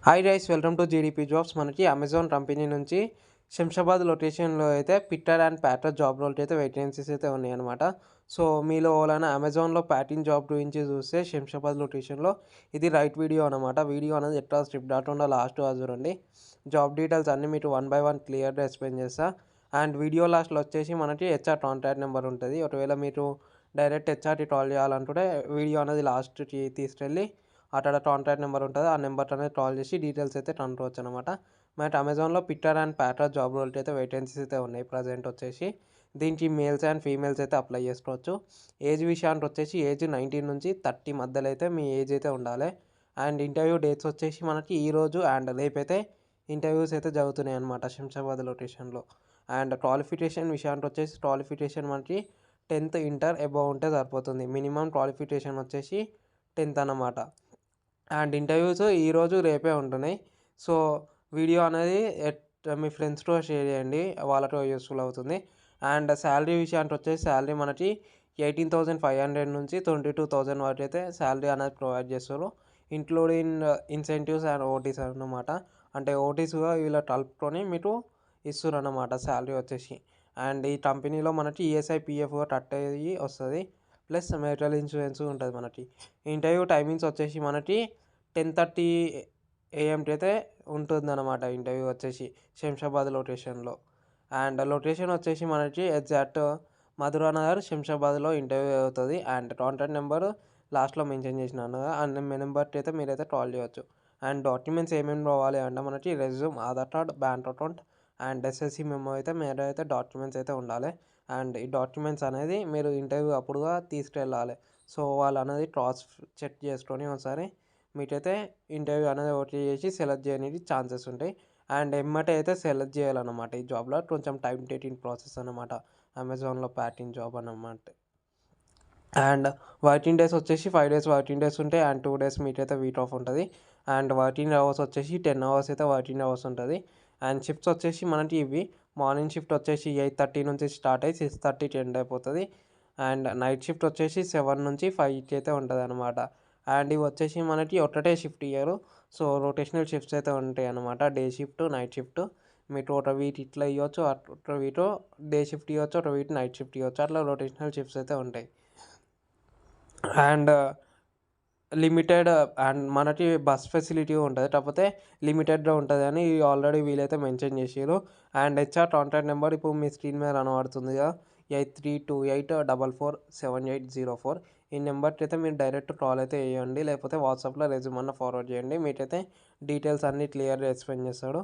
Hi guys, welcome to GDP jobs. మనకి Amazon company నుంచి శంషాబాద్ లొకేషన్లో అయితే పిట్టర్ అండ్ ప్యాటర్ జాబ్ రోల్స్ అయితే వేకెన్సీస్ అయితే ఉన్నాయన్నమాట. సో మీలో ఎవరైనా అమెజాన్లో ప్యాకింగ్ జాబ్ గురించి చూస్తే శంషాబాద్ లొకేషన్లో ఇది రైట్ వీడియో అనమాట. వీడియో అనేది ఎట్లా స్ట్రిప్ డాకుండా లాస్ట్ చూడండి. జాబ్ డీటెయిల్స్ అన్నీ మీకు 1 by 1 క్లియర్గా ఎక్స్ప్లెయిన్ చేస్తా. అండ్ వీడియో లాస్ట్లో వచ్చేసి మనకి హెచ్ఆర్ కాంటాక్ట్ నెంబర్ ఉంటుంది. ఒకవేళ మీరు డైరెక్ట్ హెచ్ఆర్కి కాల్ చేయాలంటే వీడియో అనేది లాస్ట్కి తీసుకెళ్ళి అక్కడ కాంటాక్ట్ నెంబర్ ఉంటుంది. ఆ నెంబర్ అనేది కాల్ చేసి డీటెయిల్స్ అయితే కనుక్కోవచ్చు అనమాట. మనకి అమెజాన్లో పిట్టర్ అండ్ ప్యాటర్ జాబ్ రోల్స్ అయితే వేకెన్సీస్ అయితే ఉన్నాయి ప్రజెంట్ వచ్చేసి. దీనికి మేల్స్ అండ్ ఫీమేల్స్ అయితే అప్లై చేసుకోవచ్చు. ఏజ్ విషయానికి వచ్చేసి ఏజ్ 19 నుంచి 30 మధ్యలో అయితే మీ ఏజ్ అయితే ఉండాలి. అండ్ ఇంటర్వ్యూ డేట్స్ వచ్చేసి మనకి ఈరోజు అండ్ రేపైతే ఇంటర్వ్యూస్ అయితే జరుగుతున్నాయి అనమాట శంషాబాద్ లొకేషన్లో. అండ్ క్వాలిఫికేషన్ విషయానికి వచ్చేసి క్వాలిఫికేషన్ మనకి 10th ఇంటర్ అబవ్ ఉంటే సరిపోతుంది. మినిమం క్వాలిఫికేషన్ వచ్చేసి 10th అన్నమాట. అండ్ ఇంటర్వ్యూస్ ఈరోజు రేపే ఉంటున్నాయి. సో వీడియో అనేది మీ ఫ్రెండ్స్తో షేర్ చేయండి, వాళ్ళతో యూస్ఫుల్ అవుతుంది. అండ్ శాలరీ విషయానికి వచ్చేసి శాలరీ మనకి 18,500 నుంచి 22,000 వరకు అయితే శాలరీ అనేది ప్రొవైడ్ చేస్తారు. ఇంక్లూడింగ్ ఇన్సెంటివ్స్ అండ్ ఓటీస్ అన్నమాట. అంటే ఓటీస్గా వీళ్ళ కలుపుకొని మీకు ఇస్తారు అన్నమాట శాలరీ వచ్చేసి. అండ్ ఈ కంపెనీలో మనకి ఈఎస్ఐ పిఎఫ్ కట్ అయ్యి వస్తుంది. ప్లస్ మెడికల్ ఇన్సూరెన్స్ ఉంటుంది మనకి. ఇంటర్వ్యూ టైమింగ్స్ వచ్చేసి మనకి 10:30 AM అయితే ఉంటుందన్నమాట ఇంటర్వ్యూ వచ్చేసి శంషాబాద్ లొకేషన్లో. అండ్ లొకేషన్ వచ్చేసి మనకి ఎగ్జాక్ట్ మధురా నగర్ శంషాబాద్లో ఇంటర్వ్యూ అవుతుంది. అండ్ కాంటాక్ట్ నెంబర్ లాస్ట్లో మెన్షన్ చేసినాను కదా, ఆ నెంబర్కి అయితే మీరైతే కాల్ చేయవచ్చు. అండ్ డాక్యుమెంట్స్ ఏమేమి కావాలి అంటే మనకి resume, Aadhaar card, bank account and SSC memo అయితే మీరైతే డాక్యుమెంట్స్ అయితే ఉండాలి. అండ్ ఈ డాక్యుమెంట్స్ అనేది మీరు ఇంటర్వ్యూ అప్పుడుగా తీసుకెళ్ళాలి. సో వాళ్ళు అనేది క్రాస్ చెక్ చేసుకొని ఒకసారి మీకైతే ఇంటర్వ్యూ అనేది ఓకే చేసి సెలెక్ట్ చేయడానికి ఛాన్సెస్ ఉంటాయి. అండ్ ఎమ్మటే అయితే సెలెక్ట్ చేయాలన్నమాట. ఈ జాబ్లో కొంచెం టైం టేకింగ్ ప్రాసెస్ అన్నమాట. అమెజాన్లో ప్యాకింగ్ జాబ్ అన్నమాట. అండ్ వర్కింగ్ డేస్ వచ్చేసి 5 days వర్కింగ్ డేస్ ఉంటాయి. అండ్ 2 days మీకైతే వీక్ ఆఫ్ ఉంటుంది. అండ్ వర్కింగ్ అవర్స్ వచ్చేసి 10 hours అయితే వర్కింగ్ అవర్స్ ఉంటుంది. అండ్ షిఫ్ట్స్ వచ్చేసి మనకి ఇవి మార్నింగ్ షిఫ్ట్ వచ్చేసి 8:30 నుంచి స్టార్ట్ అయ్యి 6:30కి ఎండ్ అయిపోతుంది. అండ్ నైట్ షిఫ్ట్ వచ్చేసి 7 నుంచి 5కి అయితే ఉంటుంది అనమాట. అండ్ ఇవి వచ్చేసి మనకి ఒకటే షిఫ్ట్ ఇయ్యరు. సో రొటేషనల్ షిఫ్ట్స్ అయితే ఉంటాయి అనమాట. Day shift, night shift. మీకు ఒక వీక్ ఇట్లా ఇవ్వచ్చు, ఒక వీక్ డే షిఫ్ట్ ఇవ్వచ్చు, ఒక వీక్ నైట్ షిఫ్ట్ ఇవ్వచ్చు. అట్లా రొటేషనల్ షిఫ్ట్స్ అయితే ఉంటాయి. అండ్ లిమిటెడ్ అండ్ మనకి బస్ ఫెసిలిటీ ఉంటుంది, కాకపోతే లిమిటెడ్గా ఉంటుంది అని ఆల్రెడీ వీలైతే మెన్షన్ చేసారు. అండ్ హెచ్ఆర్ కాంటాక్ట్ నెంబర్ ఇప్పుడు మీ స్క్రీన్ మీద కనబడుతుంది కదా, 8328447804. ఈ నెంబర్కి అయితే మీరు డైరెక్ట్ కాల్ అయితే వేయండి, లేకపోతే వాట్సాప్లో రెజ్యూమ్ అన్న ఫార్వర్డ్ చేయండి. మీకైతే డీటెయిల్స్ అన్నీ క్లియర్గా ఎక్స్ప్లెయిన్ చేస్తాడు.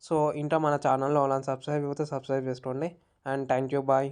సో ఇంకా మన ఛానల్లో వాళ్ళని సబ్స్క్రైబ్ అయితే సబ్స్క్రైబ్ చేసుకోండి. And thank you, bye.